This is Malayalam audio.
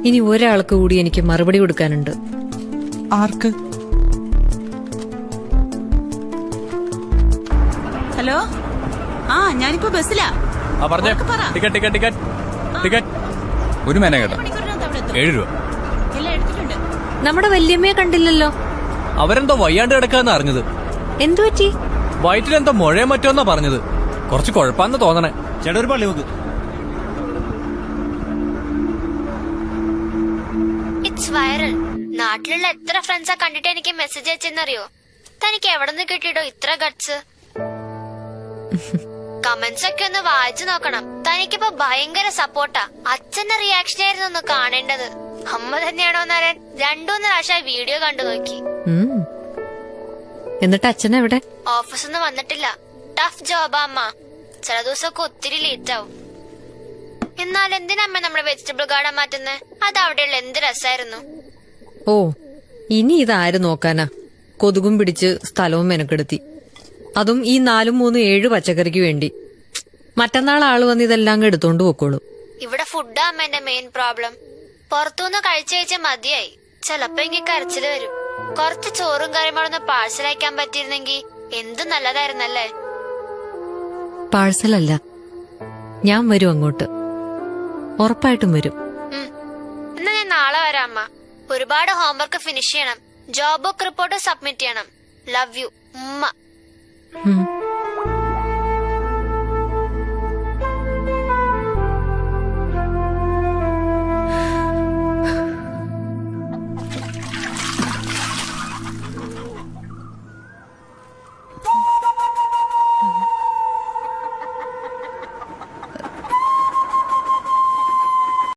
ഇനി ഒരാൾക്ക് കൂടി എനിക്ക് മറുപടി കൊടുക്കാനുണ്ട്. ആർക്ക്? ഹലോ, ആ ഞാനിപ്പോ ബസ്സിലാ. ഒരു മേന കേട്ടോ, 7 രൂപ. നമ്മുടെ വല്യമ്മയെ കണ്ടില്ലല്ലോ. അവരെന്തോ വയ്യാണ്ട് കിടക്കാന്ന് അറിഞ്ഞത്. എന്തു പറ്റി? വയറ്റിലെന്തോ മുഴയോ മറ്റോന്നാ പറഞ്ഞത്. കുറച്ച് കുഴപ്പാന്ന് തോന്നണേ. ചേട്ടാ ഒരു പള്ളി നോക്ക്. It's viral. നാട്ടിലുള്ള എത്ര ഫ്രണ്ട്സാ കണ്ടിട്ട് എനിക്ക് മെസ്സേജ് അയച്ചെന്നറിയോ? തനിക്ക് എവിടെ നിന്ന് കിട്ടിയിട്ടോ ഇത്ര ഗട്സ്? കമന്റ്സ് ഒക്കെ ഒന്ന് വായിച്ചു നോക്കണം. തനിക്കിപ്പോ ഭയങ്കര സപ്പോർട്ടാ. അച്ഛന്റെ റിയാക്ഷൻ ആയിരുന്നു ഒന്ന് കാണേണ്ടത്. അമ്മ തന്നെയാണോ എന്നറിയാൻ 2-3 പ്രാവശ്യം വീഡിയോ കണ്ടു നോക്കി. എന്നിട്ട് അച്ഛനെവിടെ? ഓഫീസിൽ നിന്ന് വന്നിട്ടില്ല. ടഫ് ജോബാ അമ്മ. ചില ദിവസമൊക്കെ ഒത്തിരി ലേറ്റ് ആവും. എന്നാൽ എന്തിനമ്മ നമ്മുടെ വെജിറ്റബിൾ ഗാർഡൻ മാറ്റുന്നത്? അത് അവിടെയുള്ള എന്ത് രസായിരുന്നു. ഓ, ഇനി ഇതാര് നോക്കാനാ? കൊതുകും പിടിച്ച് സ്ഥലവും മെനക്കെടുത്തി. അതും ഈ 4, 3, 7 പച്ചക്കറിക്ക് വേണ്ടി. മറ്റന്നാൾ ആള് വന്ന് ഇതെല്ലാം എടുത്തോണ്ട് പോക്കോളൂ. ഇവിടെ ഫുഡാ അമ്മ എന്റെ മെയിൻ പ്രോബ്ലം. പുറത്തുനിന്ന് കഴിച്ച മതിയായി. ചിലപ്പോ എനിക്ക് കരച്ചില് വരും. കുറച്ച് ചോറും കറിയുമ്പോഴൊന്ന് പാഴ്സൽ അയക്കാൻ പറ്റിയിരുന്നെങ്കിൽ എന്ത് നല്ലതായിരുന്നല്ലേ. പാഴ്സലല്ല, ഞാൻ വരും അങ്ങോട്ട്. ഉറപ്പായിട്ടും വരും. എന്നാ ഞാൻ നാളെ വരാം അമ്മ. ഒരുപാട് ഹോംവർക്ക് ഫിനിഷ് ചെയ്യണം. ജോബ് ബുക്ക് റിപ്പോർട്ട് സബ്മിറ്റ് ചെയ്യണം. ലവ് യു ഉമ്മ.